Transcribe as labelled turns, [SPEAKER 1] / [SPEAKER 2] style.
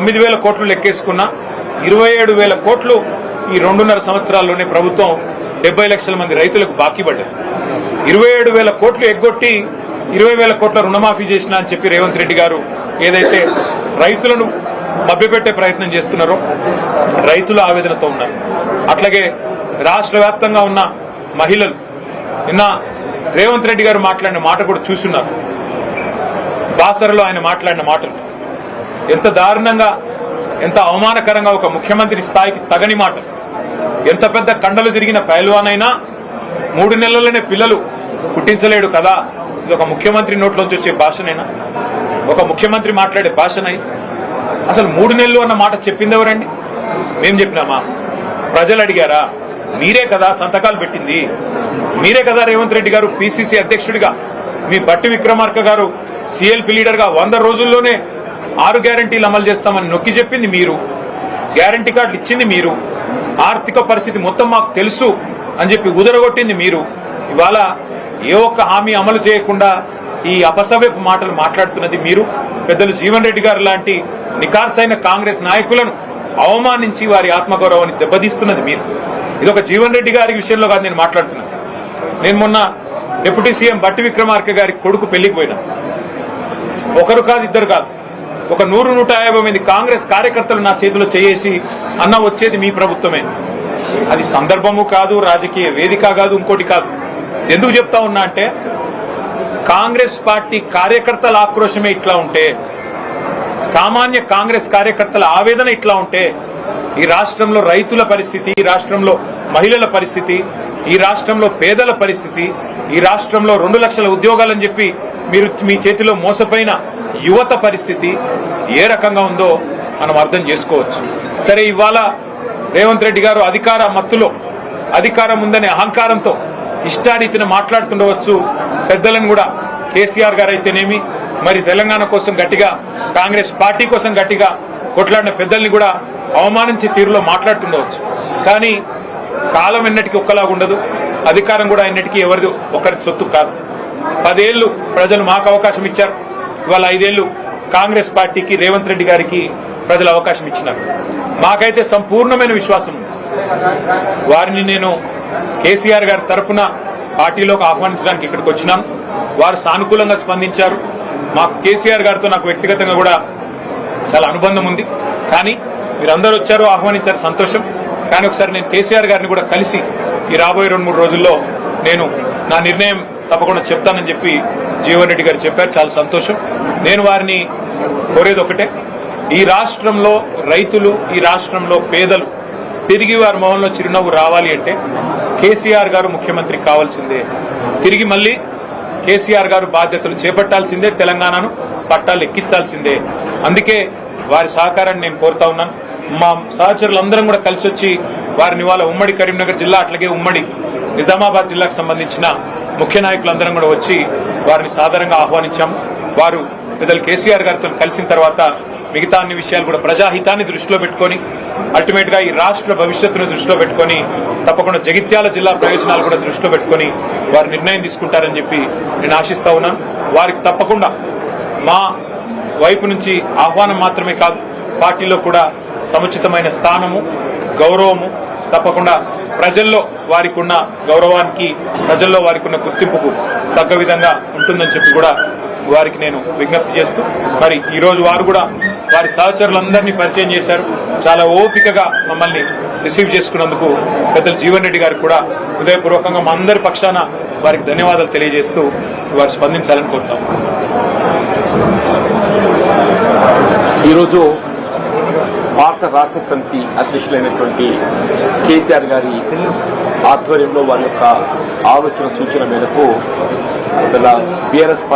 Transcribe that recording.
[SPEAKER 1] 9,000 కోట్లు లెక్కేసుకున్నా 27,000 కోట్లు ఈ 2.5 సంవత్సరాల్లోనే ప్రభుత్వం 70 లక్షల మంది రైతులకు బాకీ పడ్డది. 27,000 కోట్లు ఎగ్గొట్టి 20,000 కోట్ల రుణమాఫీ చేసినా అని చెప్పి రేవంత్ రెడ్డి గారు ఏదైతే రైతులను మభ్యపెట్టే ప్రయత్నం చేస్తున్నారో రైతులు ఆవేదనతో ఉన్నారు. అట్లాగే రాష్ట్ర వ్యాప్తంగా ఉన్న మహిళలు నిన్న రేవంత్ రెడ్డి గారు మాట్లాడిన మాట కూడా చూస్తున్నారు. బాసరలో ఆయన మాట్లాడిన మాటలు ఎంత దారుణంగా, ఎంత అవమానకరంగా, ఒక ముఖ్యమంత్రి స్థాయికి తగని మాట. ఎంత పెద్ద కండలు తిరిగిన పైల్వానైనా 3 నెలల్లోనే పిల్లలు పుట్టించలేడు కదా, ఇది ఒక ముఖ్యమంత్రి నోట్లోంచి వచ్చే భాషనైనా, ఒక ముఖ్యమంత్రి మాట్లాడే భాషనై? అసలు 3 నెలలు అన్న మాట చెప్పింది ఎవరండి? మేం చెప్పినామా? ప్రజలు అడిగారా? మీరే కదా సంతకాలు పెట్టింది, మీరే కదా రేవంత్ రెడ్డి గారు పిసిసి అధ్యక్షుడిగా, మీ బట్టి విక్రమార్క గారు సిఎల్పి లీడర్గా 100 రోజుల్లోనే 6 గ్యారంటీలు అమలు చేస్తామని నొక్కి చెప్పింది మీరు, గ్యారంటీ కార్డులు ఇచ్చింది మీరు, ఆర్థిక పరిస్థితి మొత్తం మాకు తెలుసు అని చెప్పి ఉదరగొట్టింది మీరు. ఇవాళ ఏ ఒక్క హామీ అమలు చేయకుండా ఈ అపసవ్యపు మాటలు మాట్లాడుతున్నది మీరు. పెద్దలు జీవన్ రెడ్డి గారు లాంటి నికార్సైన కాంగ్రెస్ నాయకులను అవమానించి వారి ఆత్మగౌరవాన్ని దెబ్బతీస్తున్నది మీరు. ఇది ఒక జీవన్ రెడ్డి గారి విషయంలో కాదు నేను మాట్లాడుతున్నాను. నేను మొన్న డిప్యూటీ సీఎం బట్టి విక్రమార్క గారి కొడుకు పెళ్లికి పోయినా. ఒకరు కాదు, ఇద్దరు కాదు, ఒక 100-150 మంది కాంగ్రెస్ కార్యకర్తలు నా చేతిలో చేసి అన్న వచ్చేది మీ ప్రభుత్వమే. అది సందర్భము కాదు, రాజకీయ వేదిక కాదు, ఇంకోటి కాదు. ఎందుకు చెప్తా ఉన్నా అంటే కాంగ్రెస్ పార్టీ కార్యకర్తల ఆక్రోశమే ఇట్లా ఉంటే, సామాన్య కాంగ్రెస్ కార్యకర్తల ఆవేదన ఇట్లా ఉంటే, ఈ రాష్ట్రంలో రైతుల పరిస్థితి, ఈ రాష్ట్రంలో మహిళల పరిస్థితి, ఈ రాష్ట్రంలో పేదల పరిస్థితి, ఈ రాష్ట్రంలో 2 లక్షల ఉద్యోగాలని చెప్పి మీరు మీ చేతిలో మోసపోయిన యువత పరిస్థితి ఏ రకంగా ఉందో మనం అర్థం చేసుకోవచ్చు. సరే, ఇవాళ రేవంత్ రెడ్డి గారు అధికార మత్తులో, అధికారం ఉందనే అహంకారంతో ఇష్టారీతిన మాట్లాడుతుండవచ్చు. పెద్దలను కూడా కేసీఆర్ గారు అయితేనేమి, మరి తెలంగాణ కోసం గట్టిగా, కాంగ్రెస్ పార్టీ కోసం గట్టిగా కొట్లాడిన పెద్దల్ని కూడా అవమానించే తీరులో మాట్లాడుతుండవచ్చు. కానీ కాలం ఎన్నటికీ ఒక్కలాగా ఉండదు, అధికారం కూడా ఎన్నటికీ ఎవరిది ఒకరి సొత్తు కాదు. 10 ఏళ్లు ప్రజలు మాకు అవకాశం ఇచ్చారు. ఇవాళ 5 ఏళ్లు కాంగ్రెస్ పార్టీకి, రేవంత్ రెడ్డి గారికి ప్రజలు అవకాశం ఇచ్చినారు. మాకైతే సంపూర్ణమైన విశ్వాసం ఉంది. వారిని నేను కేసీఆర్ గారి తరఫున పార్టీలోకి ఆహ్వానించడానికి ఇక్కడికి వచ్చినాను. వారు సానుకూలంగా స్పందించారు. మాకు కేసీఆర్ గారితో నాకు వ్యక్తిగతంగా కూడా చాలా అనుబంధం ఉంది. కానీ మీరందరూ వచ్చారు, ఆహ్వానించారు, సంతోషం. కానీ ఒకసారి నేను కేసీఆర్ గారిని కూడా కలిసి ఈ రాబోయే 2-3 రోజుల్లో నేను నా నిర్ణయం తప్పకుండా చెప్తానని చెప్పి జీవన్ రెడ్డి గారు చెప్పారు. చాలా సంతోషం. నేను వారిని కోరేది ఒకటే, ఈ రాష్ట్రంలో రైతులు, ఈ రాష్ట్రంలో పేదలు తిరిగి వారి మొహంలో చిరునవ్వు రావాలి అంటే కేసీఆర్ గారు ముఖ్యమంత్రి కావాల్సిందే. తిరిగి మళ్ళీ కేసీఆర్ గారు బాధ్యతలు చేపట్టాల్సిందే, తెలంగాణను పట్టాలు ఎక్కించాల్సిందే. అందుకే వారి సహకారాన్ని నేను కోరుతా ఉన్నాను. మా సహచరులందరం కూడా కలిసి వచ్చి వారిని ఇవాళ ఉమ్మడి కరీంనగర్ జిల్లా, అట్లాగే ఉమ్మడి నిజామాబాద్ జిల్లాకు సంబంధించిన ముఖ్య నాయకులందరం కూడా వచ్చి వారిని సాధారణంగా ఆహ్వానించాము. వారు పెద్దలు కేసీఆర్ గారితో కలిసిన తర్వాత మిగతా అన్ని విషయాలు కూడా ప్రజాహితాన్ని దృష్టిలో పెట్టుకొని, అల్టిమేట్ గా ఈ రాష్ట్ర భవిష్యత్తును దృష్టిలో పెట్టుకొని, తప్పకుండా జగిత్యాల జిల్లా ప్రయోజనాలు కూడా దృష్టిలో పెట్టుకొని వారు నిర్ణయం తీసుకుంటారని చెప్పి నేను ఆశిస్తా ఉన్నాను. వారికి తప్పకుండా మా వైపు నుంచి ఆహ్వానం మాత్రమే కాదు, పార్టీలో కూడా సముచితమైన స్థానము, గౌరవము తప్పకుండా ప్రజల్లో వారికి ఉన్న గౌరవానికి, ప్రజల్లో వారికి ఉన్న గుర్తింపుకు తగ్గ విధంగా ఉంటుందని చెప్పి కూడా వారికి నేను విజ్ఞప్తి చేస్తూ, మరి ఈరోజు వారు కూడా వారి సహచరులందరినీ పరిచయం చేశారు. చాలా ఓపికగా మమ్మల్ని రిసీవ్ చేసుకున్నందుకు పెద్దలు జీవన్ రెడ్డి గారికి కూడా హృదయపూర్వకంగా మా అందరి పక్షాన వారికి ధన్యవాదాలు తెలియజేస్తూ వారు స్పందించాలని కోరుతాం.
[SPEAKER 2] ఈరోజు భారత రాష్ట్ర సమితి అధ్యక్షులైనటువంటి కేసీఆర్ గారి ఆధ్వర్యంలో వారి యొక్క ఆలోచన సూచన మేరకు బీఆర్ఎస్